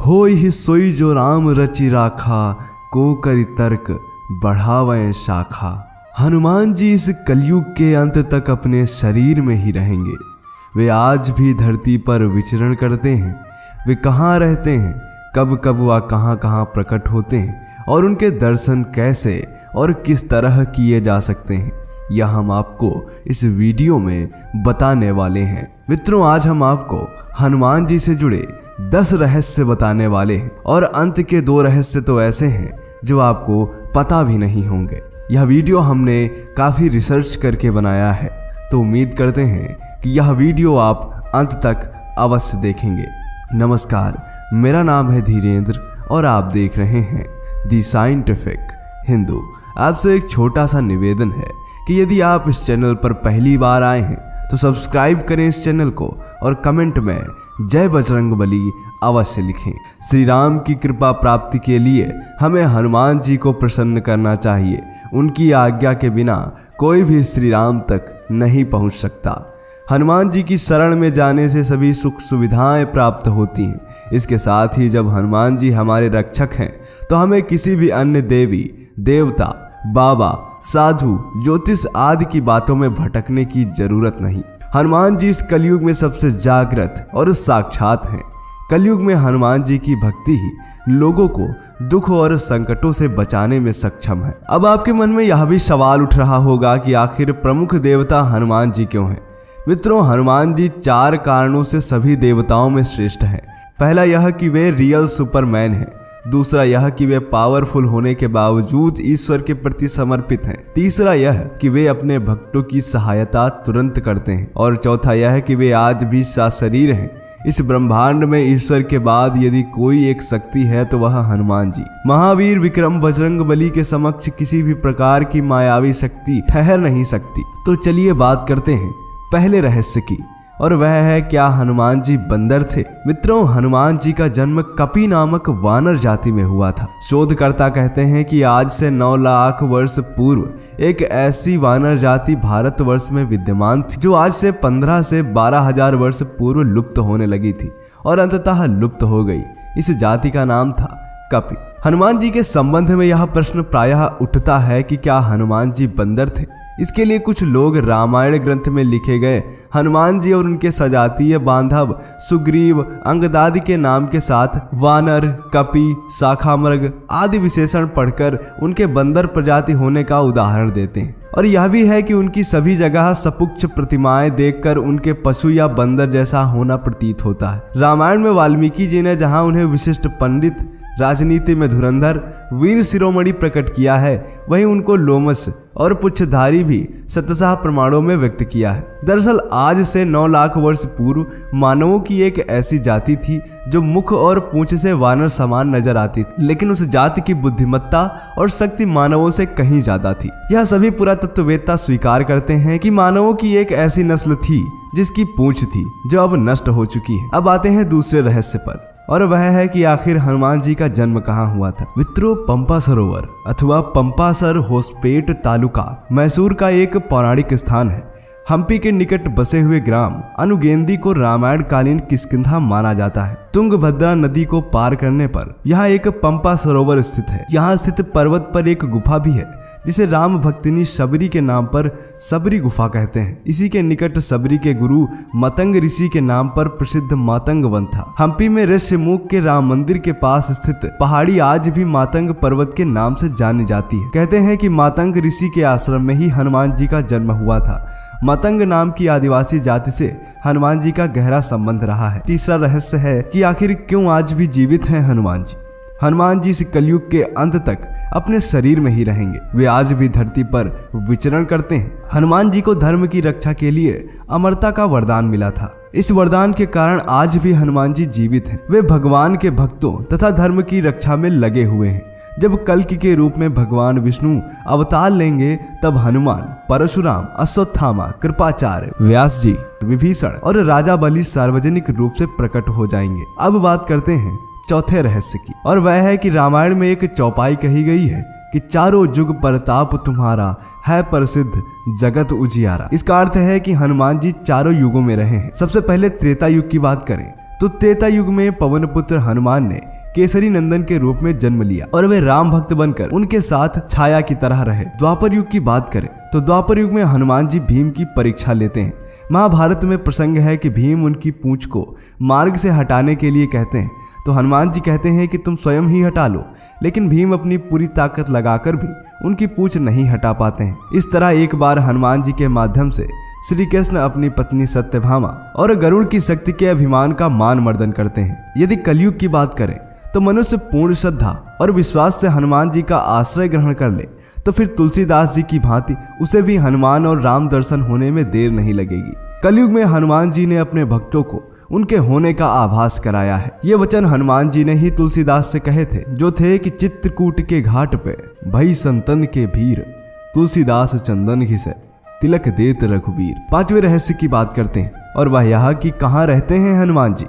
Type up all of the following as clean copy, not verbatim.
होई ही सोई जो राम रचि राखा, को करि तर्क बढ़ावें शाखा। हनुमान जी इस कलयुग के अंत तक अपने शरीर में ही रहेंगे। वे आज भी धरती पर विचरण करते हैं। वे कहाँ रहते हैं, कब कब व कहाँ प्रकट होते हैं और उनके दर्शन कैसे और किस तरह किए जा सकते हैं, यह हम आपको इस वीडियो में बताने वाले हैं। मित्रों, आज हम आपको हनुमान जी से जुड़े 10 रहस्य बताने वाले हैं और अंत के 2 रहस्य तो ऐसे हैं जो आपको पता भी नहीं होंगे। यह वीडियो हमने काफ़ी रिसर्च करके बनाया है, तो उम्मीद करते हैं कि यह वीडियो आप अंत तक अवश्य देखेंगे। नमस्कार, मेरा नाम है धीरेंद्र और आप देख रहे हैं दी साइंटिफिक हिंदू। आपसे एक छोटा सा निवेदन है कि यदि आप इस चैनल पर पहली बार आए हैं तो सब्सक्राइब करें इस चैनल को और कमेंट में जय बजरंगबली अवश्य लिखें। श्री राम की कृपा प्राप्ति के लिए हमें हनुमान जी को प्रसन्न करना चाहिए। उनकी आज्ञा के बिना कोई भी श्री राम तक नहीं पहुंच सकता। हनुमान जी की शरण में जाने से सभी सुख सुविधाएं प्राप्त होती हैं। इसके साथ ही जब हनुमान जी हमारे रक्षक हैं तो हमें किसी भी अन्य देवी देवता, बाबा, साधु, ज्योतिष आदि की बातों में भटकने की जरूरत नहीं। हनुमान जी इस कलयुग में सबसे जागृत और साक्षात हैं। कलयुग में हनुमान जी की भक्ति ही लोगों को दुख और संकटों से बचाने में सक्षम है। अब आपके मन में यह भी सवाल उठ रहा होगा कि आखिर प्रमुख देवता हनुमान जी क्यों हैं? मित्रों, हनुमान जी 4 कारणों से सभी देवताओं में श्रेष्ठ हैं। पहला यह कि वे रियल सुपरमैन हैं। दूसरा यह कि वे पावरफुल होने के बावजूद ईश्वर के प्रति समर्पित हैं। तीसरा यह कि वे अपने भक्तों की सहायता तुरंत करते हैं। और चौथा यह कि वे आज भी सशरीर हैं। इस ब्रह्मांड में ईश्वर के बाद यदि कोई एक शक्ति है तो वह हनुमान जी। महावीर विक्रम बजरंगबली के समक्ष किसी भी प्रकार की मायावी शक्ति ठहर नहीं सकती। तो चलिए बात करते हैं पहले रहस्य की, और वह है क्या हनुमान जी बंदर थे? मित्रों, हनुमान जी का जन्म कपि नामक वानर जाति में हुआ था। शोधकर्ता कहते हैं कि आज से 9 लाख वर्ष पूर्व एक ऐसी वानर जाति भारतवर्ष में विद्यमान थी जो आज से 15 से 12,000 वर्ष पूर्व लुप्त होने लगी थी और अंततः लुप्त हो गई। इस जाति का नाम था कपि। हनुमान जी के संबंध में यह प्रश्न प्रायः उठता है कि क्या हनुमान जी बंदर थे? इसके लिए कुछ लोग रामायण ग्रंथ में लिखे गए हनुमान जी और उनके सजातीय बांधव सुग्रीव, अंगदादि के नाम के साथ वानर, कपि, शाखामृग आदि विशेषण पढ़कर उनके बंदर प्रजाति होने का उदाहरण देते हैं। और यह भी है कि उनकी सभी जगह सपुच्छ प्रतिमाएं देखकर उनके पशु या बंदर जैसा होना प्रतीत होता है। रामायण में वाल्मीकि जी ने जहां उन्हें विशिष्ट पंडित, राजनीति में धुरंधर, वीर शिरोमणि प्रकट किया है, वहीं उनको लोमस और पुच्छधारी भी शतशः प्रमाणों में व्यक्त किया है। दरअसल आज से 9 लाख वर्ष पूर्व मानवों की एक ऐसी जाति थी जो मुख और पूंछ से वानर समान नजर आती थी, लेकिन उस जाति की बुद्धिमत्ता और शक्ति मानवों से कहीं ज्यादा थी। यह सभी पुरातत्ववेत्ता स्वीकार करते हैं कि मानवों की एक ऐसी नस्ल थी जिसकी पूंछ थी जो अब नष्ट हो चुकी है। अब आते हैं दूसरे रहस्य पर, और वह है कि आखिर हनुमान जी का जन्म कहाँ हुआ था। मित्रों, पंपा सरोवर अथवा पंपासर होसपेट तालुका मैसूर का एक पौराणिक स्थान है। हम्पी के निकट बसे हुए ग्राम अनुगेंदी को रामायण कालीन किष्किंधा माना जाता है। तुंगभद्रा नदी को पार करने पर यहाँ एक पंपा सरोवर स्थित है। यहाँ स्थित पर्वत पर एक गुफा भी है जिसे राम भक्तिनी शबरी के नाम पर शबरी गुफा कहते हैं। इसी के निकट शबरी के गुरु मतंग ऋषि के नाम पर प्रसिद्ध मातंग वन था। हम्पी में ऋष्यमुख के राम मंदिर के पास स्थित पहाड़ी आज भी मातंग पर्वत के नाम से जानी जाती है। कहते हैं कि मातंग ऋषि के आश्रम में ही हनुमान जी का जन्म हुआ था। मतंग नाम की आदिवासी जाति से हनुमान जी का गहरा संबंध रहा है। तीसरा रहस्य है कि आखिर क्यों आज भी जीवित हैं हनुमान जी। हनुमान जी इस कलयुग के अंत तक अपने शरीर में ही रहेंगे। वे आज भी धरती पर विचरण करते हैं। हनुमान जी को धर्म की रक्षा के लिए अमरता का वरदान मिला था। इस वरदान के कारण आज भी हनुमान जी जीवित हैं। वे भगवान के भक्तों तथा धर्म की रक्षा में लगे हुए हैं। जब कल्कि के रूप में भगवान विष्णु अवतार लेंगे तब हनुमान, परशुराम, अश्वत्थामा, कृपाचार्य, व्यास जी, विभीषण और राजा बलि सार्वजनिक रूप से प्रकट हो जाएंगे। अब बात करते हैं चौथे रहस्य की, और वह है कि रामायण में एक चौपाई कही गई है कि चारों युग प्रताप तुम्हारा है प्रसिद्ध जगत उजियारा। इसका अर्थ है कि हनुमान जी चारों युगों में रहे हैं। सबसे पहले त्रेता युग की बात करें तो त्रेता युग में पवन पुत्र हनुमान ने केसरी नंदन के रूप में जन्म लिया और वे राम भक्त बनकर उनके साथ छाया की तरह रहे। द्वापर युग की बात करें तो द्वापर युग में हनुमान जी भीम की परीक्षा लेते हैं। महाभारत में प्रसंग है कि भीम उनकी पूंछ को मार्ग से हटाने के लिए कहते हैं तो हनुमान जी कहते हैं कि तुम स्वयं ही हटा लो, लेकिन भीम अपनी पूरी ताकत लगाकर भी उनकी पूंछ नहीं हटा पाते हैं। इस तरह एक बार हनुमान जी के माध्यम से श्री कृष्ण अपनी पत्नी सत्यभामा और गरुड़ की शक्ति के अभिमान का मान मर्दन करते हैं। यदि कलयुग की बात करें तो मनुष्य पूर्ण श्रद्धा और विश्वास से हनुमान जी का आश्रय ग्रहण कर ले तो फिर तुलसीदास जी की भांति उसे भी हनुमान और राम दर्शन होने में देर नहीं लगेगी। कलयुग में हनुमान जी ने अपने भक्तों को उनके होने का आभास कराया है। ये वचन हनुमान जी ने ही तुलसीदास से कहे थे, जो थे कि चित्रकूट के घाट पे भई संतन के भीर, तुलसीदास चंदन घिसे तिलक देत रघुबीर। पांचवें रहस्य की बात करते हैं और वह यह कि कहाँ रहते हैं हनुमान जी।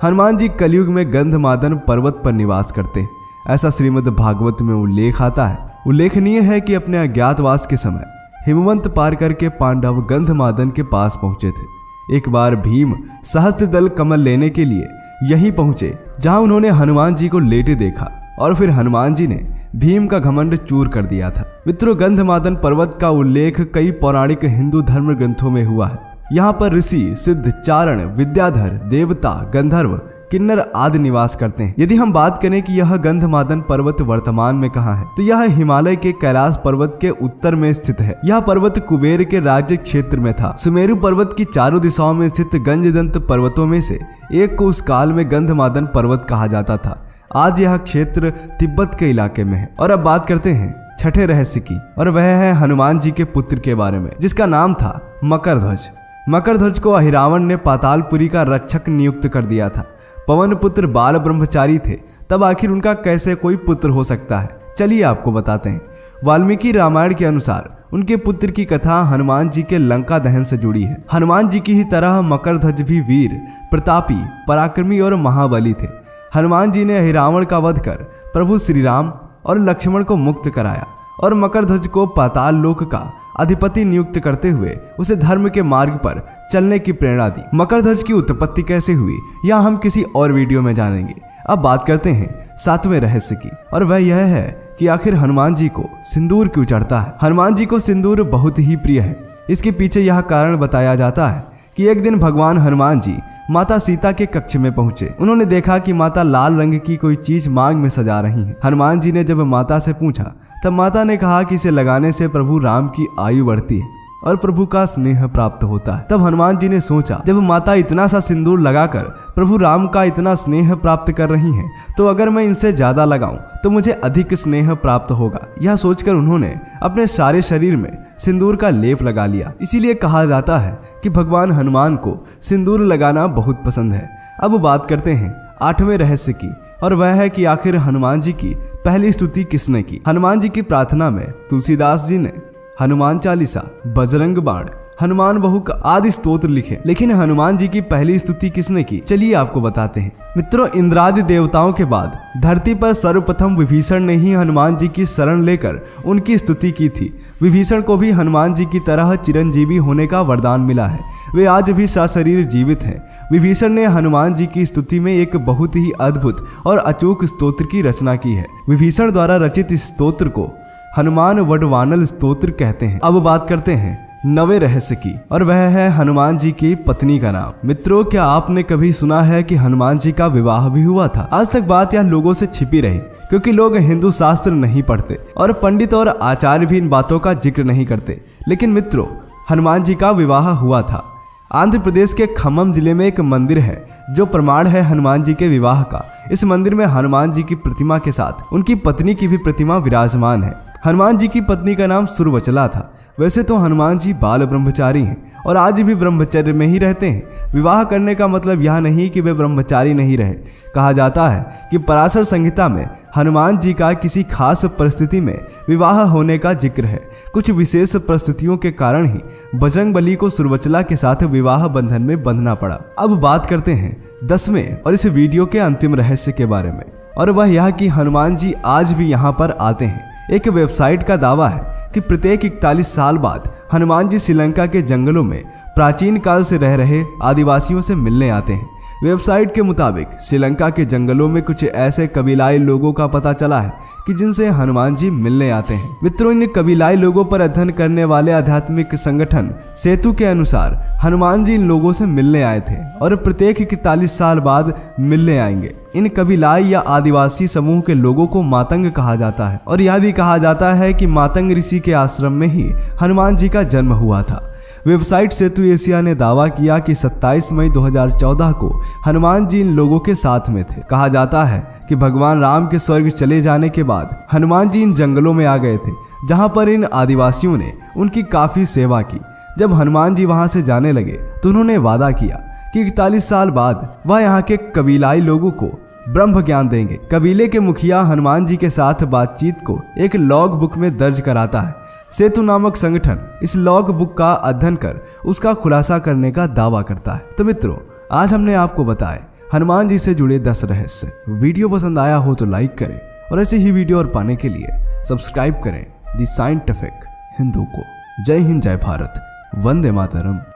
हनुमान जी कलयुग में गंधमादन पर्वत पर निवास करते हैं, ऐसा श्रीमद् भागवत में उल्लेख आता है। उल्लेखनीय है कि अपने अज्ञातवास के समय हिमवंत पार करके पांडव गंधमादन के पास पहुंचे थे। एक बार भीम सहस्त्र दल कमल लेने के लिए यहीं पहुंचे जहां उन्होंने हनुमान जी को लेटे देखा और फिर हनुमान जी ने भीम का घमंड चूर कर दिया था। मित्रों, गंधमादन पर्वत का उल्लेख कई पौराणिक हिंदू धर्म ग्रंथों में हुआ है। यहाँ पर ऋषि, सिद्ध, चारण, विद्याधर, देवता, गंधर्व, किन्नर आदि निवास करते हैं। यदि हम बात करें कि यह गंधमादन पर्वत वर्तमान में कहाँ है तो यह हिमालय के कैलाश पर्वत के उत्तर में स्थित है। यह पर्वत कुबेर के राज्य क्षेत्र में था। सुमेरु पर्वत की चारों दिशाओं में स्थित गंजदंत पर्वतों में से एक को उस काल में गंधमादन पर्वत कहा जाता था। आज यह क्षेत्र तिब्बत के इलाके में है। और अब बात करते हैं छठे रहस्य की और वह है हनुमान जी के पुत्र के बारे में, जिसका नाम था मकरध्वज। मकरध्वज को अहिरावण ने पातालपुरी का रक्षक नियुक्त कर दिया था। पवन पुत्र बाल ब्रह्मचारी थे, तब आखिर उनका कैसे कोई पुत्र हो सकता है, चलिए आपको बताते हैं। वाल्मीकि रामायण के अनुसार उनके पुत्र की कथा हनुमान जी के लंका दहन से जुड़ी है। हनुमान जी की ही तरह मकरध्वज भी वीर, प्रतापी, पराक्रमी और महाबली थे। हनुमान जी ने अहिरावण का वध कर प्रभु श्री राम और लक्ष्मण को मुक्त कराया और मकरध्वज को पाताल लोक का अधिपति नियुक्त करते हुए उसे धर्म के मार्ग पर चलने की प्रेरणा दी। मकरध्वज की उत्पत्ति कैसे हुई यह हम किसी और वीडियो में जानेंगे। अब बात करते हैं सातवें रहस्य की और वह यह है कि आखिर हनुमान जी को सिंदूर क्यों चढ़ता है। हनुमान जी को सिंदूर बहुत ही प्रिय है। इसके पीछे यह कारण बताया जाता है कि एक दिन भगवान हनुमान जी माता सीता के कक्ष में पहुंचे। उन्होंने देखा कि माता लाल रंग की कोई चीज मांग में सजा रही है। हनुमान जी ने जब माता से पूछा तब माता ने कहा कि इसे लगाने से प्रभु राम की आयु बढ़ती है और प्रभु का स्नेह प्राप्त होता है। तब हनुमान जी ने सोचा, जब माता इतना सा सिंदूर लगाकर प्रभु राम का इतना स्नेह प्राप्त कर रही हैं, तो अगर मैं इनसे ज्यादा लगाऊं तो मुझे अधिक स्नेह प्राप्त होगा। यह सोचकर उन्होंने अपने सारे शरीर में सिंदूर का लेप लगा लिया। इसीलिए कहा जाता है कि भगवान हनुमान को सिंदूर लगाना बहुत पसंद है। अब बात करते हैं आठवें रहस्य की और वह है कि आखिर हनुमान जी की पहली स्तुति किसने की। हनुमान जी की प्रार्थना में तुलसीदास जी ने हनुमान चालीसा, बजरंग बाण, हनुमान बहुक आदि स्तोत्र लिखे, लेकिन हनुमान जी की पहली स्तुति किसने की, चलिए आपको बताते हैं। मित्रों, इंद्रादि देवताओं के बाद धरती पर सर्वप्रथम विभीषण ने ही हनुमान जी की शरण लेकर उनकी स्तुति की थी। विभीषण को भी हनुमान जी की तरह चिरंजीवी होने का वरदान मिला है। वे आज भी सशरीर जीवित हैं। विभीषण ने हनुमान जी की स्तुति में एक बहुत ही अद्भुत और अचूक स्तोत्र की रचना की है। विभीषण द्वारा रचित इस स्तोत्र को हनुमान वडवानल स्तोत्र कहते हैं। अब बात करते हैं नवे रहस्य की और वह है हनुमान जी की पत्नी का नाम। मित्रों, क्या आपने कभी सुना है कि हनुमान जी का विवाह भी हुआ था? आज तक बात यह लोगों से छिपी रही क्योंकि लोग हिंदू शास्त्र नहीं पढ़ते और पंडित और आचार्य भी इन बातों का जिक्र नहीं करते। लेकिन मित्रों, हनुमान जी का विवाह हुआ था। आंध्र प्रदेश के खम्मम जिले में एक मंदिर है जो प्रमाण है हनुमान जी के विवाह का। इस मंदिर में हनुमान जी की प्रतिमा के साथ उनकी पत्नी की भी प्रतिमा विराजमान है। हनुमान जी की पत्नी का नाम सुरवचला था। वैसे तो हनुमान जी बाल ब्रह्मचारी हैं और आज भी ब्रह्मचर्य में ही रहते हैं। विवाह करने का मतलब यह नहीं कि वे ब्रह्मचारी नहीं रहे। कहा जाता है कि पराशर संहिता में हनुमान जी का किसी खास परिस्थिति में विवाह होने का जिक्र है। कुछ विशेष परिस्थितियों के कारण ही बजरंगबली को सुरवचला के साथ विवाह बंधन में बंधना पड़ा। अब बात करते हैं 10वें और इस वीडियो के अंतिम रहस्य के बारे में और वह यह कि हनुमान जी आज भी यहाँ पर आते हैं। एक वेबसाइट का दावा है कि प्रत्येक 41 साल बाद हनुमान जी श्रीलंका के जंगलों में प्राचीन काल से रह रहे आदिवासियों से मिलने आते हैं। वेबसाइट के मुताबिक श्रीलंका के जंगलों में कुछ ऐसे कबीलाई लोगों का पता चला है कि जिनसे हनुमान जी मिलने आते हैं। मित्रों, इन कबीलाई लोगों पर अध्ययन करने वाले आध्यात्मिक संगठन सेतु के अनुसार हनुमान जी इन लोगों से मिलने आए थे और प्रत्येक 41 साल बाद मिलने आएंगे। इन कबीलाई या आदिवासी समूह के लोगों को मातंग कहा जाता है और यह भी कहा जाता है कि मातंग ऋषि के आश्रम में ही हनुमान जी का जन्म हुआ था। वेबसाइट सेतु एशिया ने दावा किया कि 27 मई 2014 को हनुमान जी इन लोगों के साथ में थे। कहा जाता है कि भगवान राम के स्वर्ग चले जाने के बाद हनुमान जी इन जंगलों में आ गए थे, जहां पर इन आदिवासियों ने उनकी काफी सेवा की। जब हनुमान जी वहां से जाने लगे तो उन्होंने वादा किया कि 41 साल बाद वह यहाँ के कबीलाई लोगों को ब्रह्म ज्ञान देंगे। कबीले के मुखिया हनुमान जी के साथ बातचीत को एक लॉग बुक में दर्ज कराता है। सेतु नामक संगठन इस लॉग बुक का अध्ययन कर उसका खुलासा करने का दावा करता है। तो मित्रों, आज हमने आपको बताए हनुमान जी से जुड़े 10 रहस्य। वीडियो पसंद आया हो तो लाइक करें और ऐसे ही वीडियो और पाने के लिए सब्सक्राइब करें द साइंटिफिक हिंदू को। जय हिंद, जय भारत, वंदे मातरम।